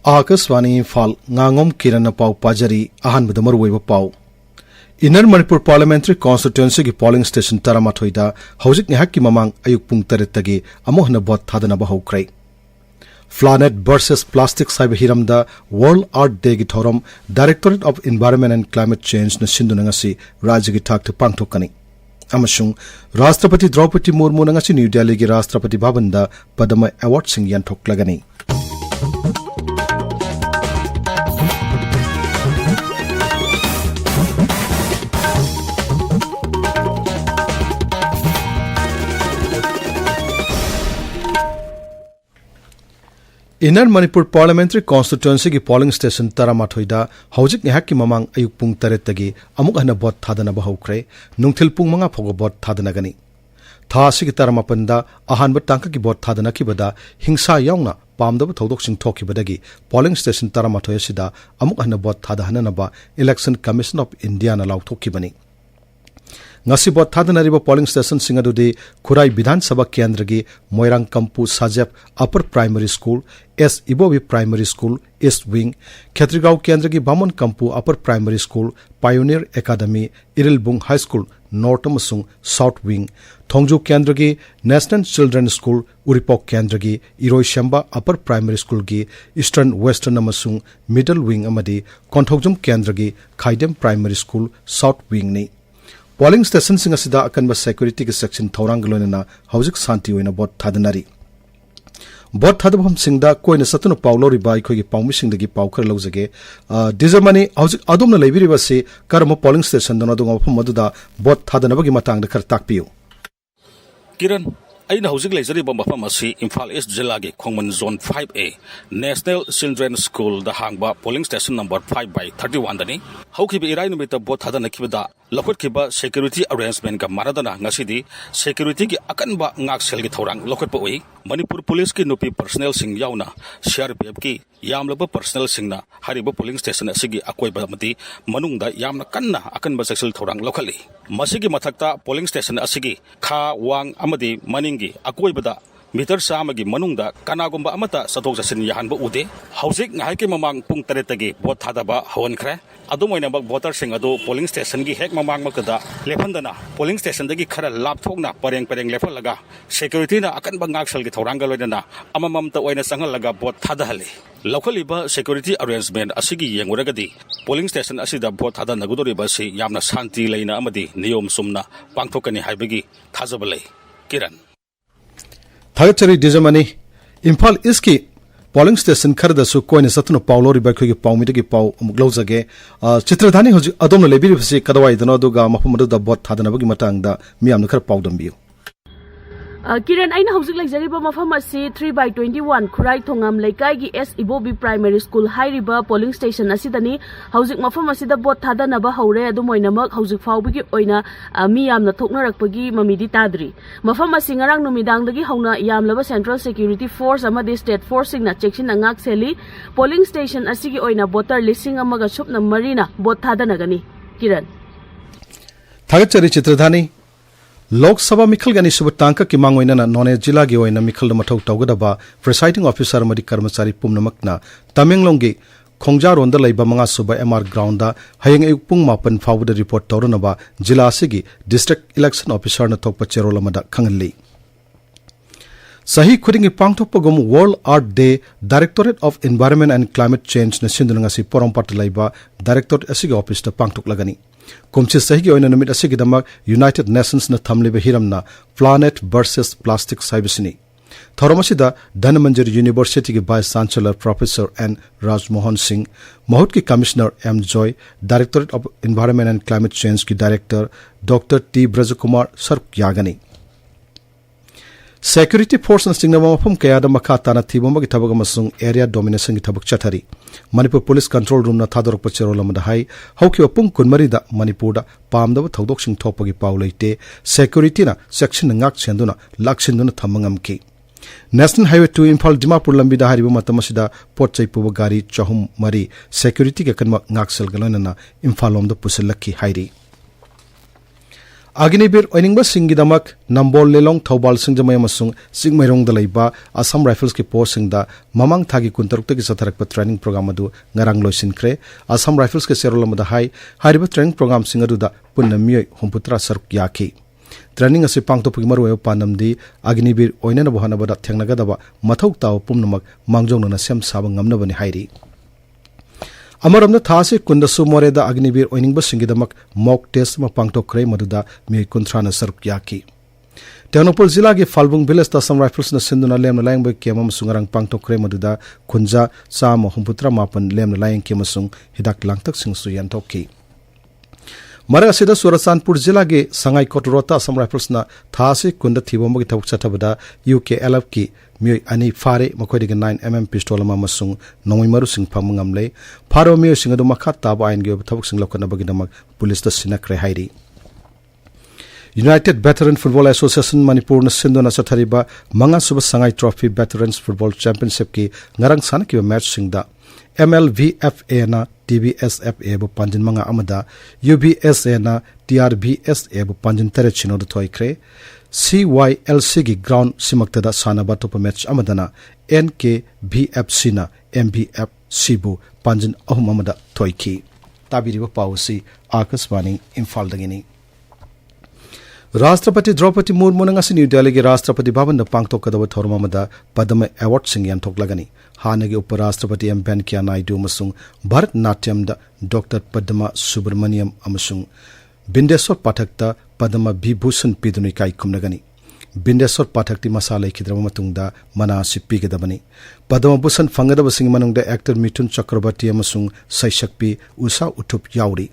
Akashvani Imphal Ngangom Kiran पाव पाजरी अहानबद मरुवैब पाव इनर मणिपुर पार्लियामेंट्री कॉन्स्टिट्यूएंसी की पोलिंग स्टेशन तरामाथोइदा हौजिक नेहाक की ममांग अयुक पुंग तरेतगी अमुक हन बोट थादनब हौख्रै फ्लानेट वर्सेस प्लास्टिक साइब हिरमदा वर्ल्ड आर्ट डे की थौरम directorate of environment and climate change न सिंधुना ngasi राज्य की थाक पांगथोकनी अमसुंग राष्ट्रपति द्रौपदी मुर्मू ngasi न्यू दिल्ली की राष्ट्रपति भवन दा पद्म अवार्ड सिंह यानथोकलगनी इनर मणिपुर पार्लियामेंट्री कॉन्स्टिट्यूएंसी की पोलिंग स्टेशन तरामाथोइदा हौजिक नेहाक की ममांग अयुक पुंग तरेतगी अमुक हन बोट थादनब हौख्रै नुंथिल पुंग मंगा फोगो बोट थादनगनी था असिगी तरामापनदा अहानब टांका की बोट थादनखिबदा हिंसा यावना पामदब थौदोकसिंग थोखिबदगी पोलिंग स्टेशन तरामाथोइ असिदा अमुक हन बोट थादहननबा इलेक्शन कमीशन ऑफ इंडिया ना लाउथोखिबनी ngasi bot thadanariba polling station singadudi Khurai Vidhan Sabha Kendra gi Moirang Kampu Sajep Upper Primary School S Ibobi Primary School East Wing Khetrigau Kendra gi Bamon Kampu Upper Primary School Pioneer Academy Irilbung High School North amasung South Wing Thongju Kendra gi National Children's School Uripok Kendra gi Iroi Shamba Upper Primary School gi Eastern Western amasung Middle Wing amadi Konthogjum Kendra gi Khaidem Primary School South Wing ni polling station सिंह असिदा अकनब security के section थौरांग लोइनना हौजिक शांति ओइना vote थादनरी बोट थादबम सिंहदा कोइना सतुन पावलोरिबा अखोगी पाउमिसिंगदगी पावखर लौजगे डिजरमनी हौजिक अदोमना लेबिरिबसे करम पोलिंग स्टेशन दना दोंग मफम मदुदा बोट थादनबगी मतंगदा खर ताकपियो किरण अइना हौजिक लेजरिबा मफम असि इम्फाल ईस्ट जिला के Khongman zone 5A national children school द हांगबा पोलिंग स्टेशन नंबर 5/31 दनी हौखिबे इराय नुमित बोट थादनखिबदा लखोटखिबा सिक्योरिटी अरेंजमेंट का मारादना ngasi सिक्योरिटी की अकनबा ngakselgi की थौरांग लखोटपा ओइ मणिपुर पुलिस की नुपी पर्सनल सिंह यावना सीआरपीएफ की यामलबा पर्सनल सिंहना हरिबा पोलिंग स्टेशन असिगी अकोइबा मति मनुंगदा यामना कन्ना अकनबा सेक्सुअल थौरांग लखली मसिगी मथक्ता पोलिंग स्टेशन असिगी खा वांग अमदी मनिंगी अकोइबदा मीटर सामगी मनुंगदा कनागुंबा अमता सतोक जसिन याहनबा उदे हौजिक ngaike mamang pung taretagi bot thadaba honkhre adumoina bak voter sing adu polling station gi hek mamang makada lephandana polling station dagi khara lapthokna pareng lefalaga security na akan bangaksal gi thorang galoidana amamam ta oina sangalaga bot thadahali lokhaliba security arrangement asigi yenguragadi polling station asida bot thada nagudoriba si yamna shanti leina amadi niyom sumna pangthokani haibagi thajabalai kiran थागचरी डिजमनी Imphal east की polling station खरदसु कोइने सतुन पावलोरी बाखोगी पाउमिदगी पाउ मुगलौजगे चित्रधानी होजि अदोम लेबिरिबसे कदवाइदनो दुगा मफमदुदा बोट थादनबगी मतंगदा मियामन खर पाउदमबियो किरण आइना हौजिक लेजरिबा मफम असि 3/21 खुराई थोंगम लेकाइगी एस इबोबी प्राइमरी स्कूल हाइरिबा पोलिंग स्टेशन असिदनी हौजिक मफम असिदा बोट थादनबा हौरे अदुमोइनमक हौजिक फाउबगी ओइना मी यामना थोकनरकपगी ममिदी ताद्री मफम असि ngarang नुमिदांगदगी हौना यामलबा सेंट्रल सिक्योरिटी फोर्स अमदि स्टेट फोर्स सिंगना चेक्सिन अंगाक सेली पोलिंग स्टेशन असिगी ओइना वोटर लिसिंग अमगा सुपना मरीना बोट थादनगनी किरण थागचरी चित्रधानी लोकसभा मिखलगनी सुब टांका की मांगोइना नोने जिला की ओइना मिखल मथौ तौगदबा प्रिसाइडिंग ऑफिसर मदि कर्मचारी पुमनमकना तमेंगलोंगी खोंजारोंद लैबा मंगा सुब एमआर ग्राउंड दा हयंग अयुक पुंग मापन फावद रिपोर्ट तौरनबा जिला सिगी डिस्ट्रिक्ट इलेक्शन ऑफिसर न थोकप चेरोल मदा खंगली सही खुदिंगी पांगथोकपगुम world earth day directorate of environment and climate change न सिंधुनंगासी पोरोंपाट लैबा डायरेक्टोरेट असिगी ऑफिस दा पांगथोकलगनी कुमची सही ओइना नुमित असिगिदमक यूनाइटेड नेशंस न थमलिबा हिरमना प्लानेट वर्सेस प्लास्टिक साइबसिनी थौरमसिदा धनमंजरी यूनिवर्सिटी के vice chancellor professor N Rajmohan Singh महूट की commissioner M Joy directorate of environment and climate change की डायरेक्टर डॉक्टर टी ब्रजकुमार सर्क यागनी सिक्योरिटी फोर्स न सिंगनबा मफम कयाद मखा ताना थिबमगी थबग मसुंग एरिया डोमिनेशन की थबक चथरी मणिपुर पुलिस कंट्रोल रूम न थादरक पचेरोल मदा हाई हौकी पुंग कुनमरी दा मणिपुर दा पामदब थौदोकसिंग थोपगी पाउ लेते सिक्योरिटी ना section ngak chenduna lakshinduna thamangam ki national highway 2 Imphal Dimapur लंबी दा हरिबा मतमसिदा पोटचै पुब गाड़ी चहुम मरी सिक्योरिटी के कनम ngakselgalona इम्फाल लोम द पुसलखी हाइरी Agnibir oiningba singgidamak Nambol Lelong Thobal Singjamai amasung Singmairongda leiba Assam Rifles ki post singda mamang thagi kuntarukta ki satharakpa training program adu ngarang loisinkhre Assam Rifles ke serolamada hai hariba training program singaduda punna miyoi humputra saruk yaki training ase pangtopagi marway panamdi Agnibir oinana bohanabada thengnagadaba mathau taw pumnamak mangjongna sem saba ngamnabani hairi Amaramna thase kundasu moreda Agnibir oiningba singidamak mock test ma pangtokre maduda mi kuntrana saruk yaki Tenopol zila ge Falbung village ta Assam Rifles na sinduna lemna layang ba kema sungarang pangtokre maduda kunja sama humputra mapan lemna layang kema sung hidak langtak singsu yantoki Mara asida Surasanpur zila ge Sangai Kotrota Assam Rifles na thase kunda thibomba gi thawuk chathabada UKLF ki Mui ani fare makoidiga 9mm pistol ama masung Nongmeikapam sing phamangamle pharo mui singadu makhat taba ain ge thabuk sing lokana bagidamak police ta sinakre hairi United Veteran Football Association Manipur na sindona sathariba manga suba Sangai Trophy Veterans Football Championship ki ngarang sana ki match singda MLVFA na TBSFA bu panjin manga amada UBSA na TRBSA bu panjin tere chino du thoikre CYLC gi ground simaktada sanaba top match amadana NKVFC na MBFC bu panjin ahum amada thoiki tabiriba pawsi Akaswani Imphal dagini Rashtrapati Draupadi Murmu ngasi New Delhi gi Rashtrapati Bhavan da pangtokadaba thormamada Padma Award singyan thoklagani hanagi Uparashtrapati M Venkaiah Naidu amasung Bharat Natyam da Dr Padma Subramaniam amasung Bindeswar Pathakta Padma Vibhushan pidunai kai kumnagani Bindeswar Pathakti masala ikidrama matungda mana sipigedabani Padma Bhushan fangadaba sing manungda actor Mithun Chakrabarti amasung Saishakpi Usha Uthup yauri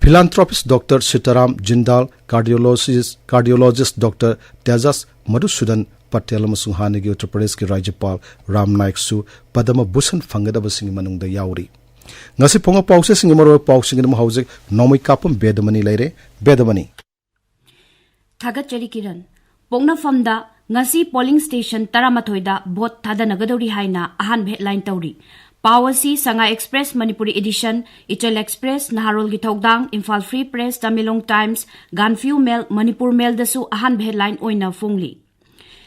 Philanthropist Dr. Sitaram Jindal, cardiologist Dr. Tejas Madhusudan Patel amasung hanagi Uttar Pradesh ki Rajyapal Ram Naik su Padma Bhushan fangadaba sing manungda yauri Ngasi ponga pause sing maro pause ngam hauzik Nongmeikapam Bedamani leire Bedamani Thagat Chari Kiran Pongna famda ngasi polling station Taramathoida vote thadanagadori haina ahan headline tawri Pawasi Sanga Express Manipuri Edition Ichel Express Naharol gi Thogdang Imphal Free Press Tamilong Times Ganfiu Mail Manipur Mail dasu ahan headline oina fungli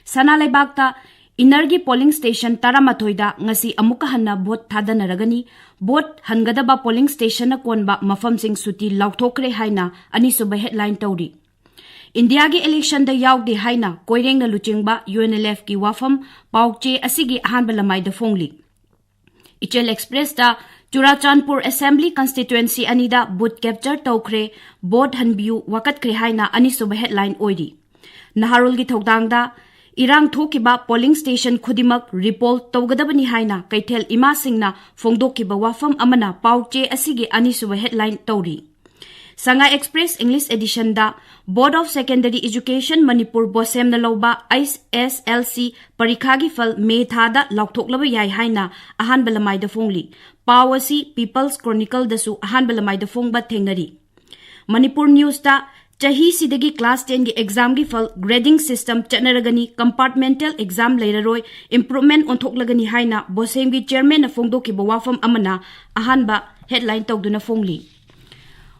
Sana Leibakta Inergi polling station Taramathoida ngasi amuka hanna vote thadanaragani vote hangadaba polling station na konba mafam sing suti laukthokre haina ani suba headline tawri India gi election da yaugdi haina koireng na luchingba UNLF ki wafam paukche asigi ahan balamai da fungli Ichel Express da Churachandpur Assembly Constituency anida boot capture tawkre board hanbiu wakat kre haina ani suba headline oidi Naharul gi thogdang da Irang thokiba polling station khudimak repol tawgadabani haina kaithel ima singna fongdokiba wafam amana pauche asigi ani suba headline tawri Sanga Express English Edition da Board of Secondary Education Manipur Bosem na loba ISSLC parikhagi fal May thada lauktoklaba yai haina ahan balamai da fongli Pawasi People's Chronicle dasu ahan balamai da fongba thengnari Manipur News da Chahi sidagi class 10 gi exam gi fal grading system chatnaragani compartmental exam leiraroi improvement onthoklagani haina Bosem gi chairman na fongdoki bawafam amana ahanba headline tawduna fongli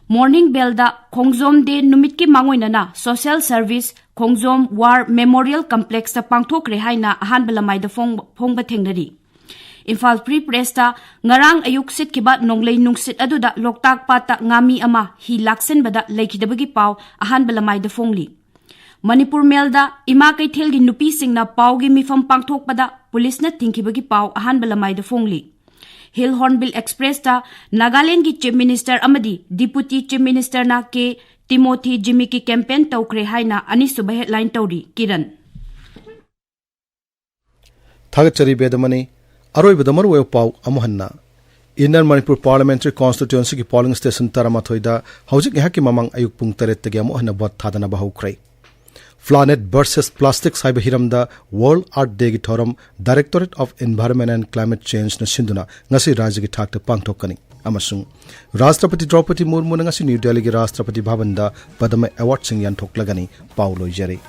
Morning Bell da Khongjom de numit ki mangoina na social service Khongjom War Memorial Complex ta pangthokre haina ahan balamai da phongba thengnari Imphal Free Press ta ngarang ayuk sit kiba nonglei nungsit aduda loktak pata ngami ama hi laksen bada lekhidabagi paw ahan balamai da fongli Manipur Mail da ima kaithel gi nupi singna paw gi mifam pangthok pada police na tingkibagi paw ahan balamai da fongli Hill Hornbill Express ta Nagaland ki Chief Minister amadi Deputy Chief Minister na ke Timothy Jimmy ki campaign tawkre haina ani suba headline tawri Kiran Thagachari Bedamani Aroibada marway paw amuhanna Inner Manipur Parliamentary Constituency ki polling station Taramathoida hauzik haki mamang ayuk pung taret tagi amuhanna bot thadana bahukrai Planet versus Plastics Cyber Hiramda World Art Day gi thoram Directorate of Environment and Climate Change na sinduna ngasi rajya gi thakta pangthokani amasung Rashtrapati Draupadi Murmu ngasi New Delhi gi Rashtrapati Bhavan da Padma Award sing yan thoklagani Paulo Jere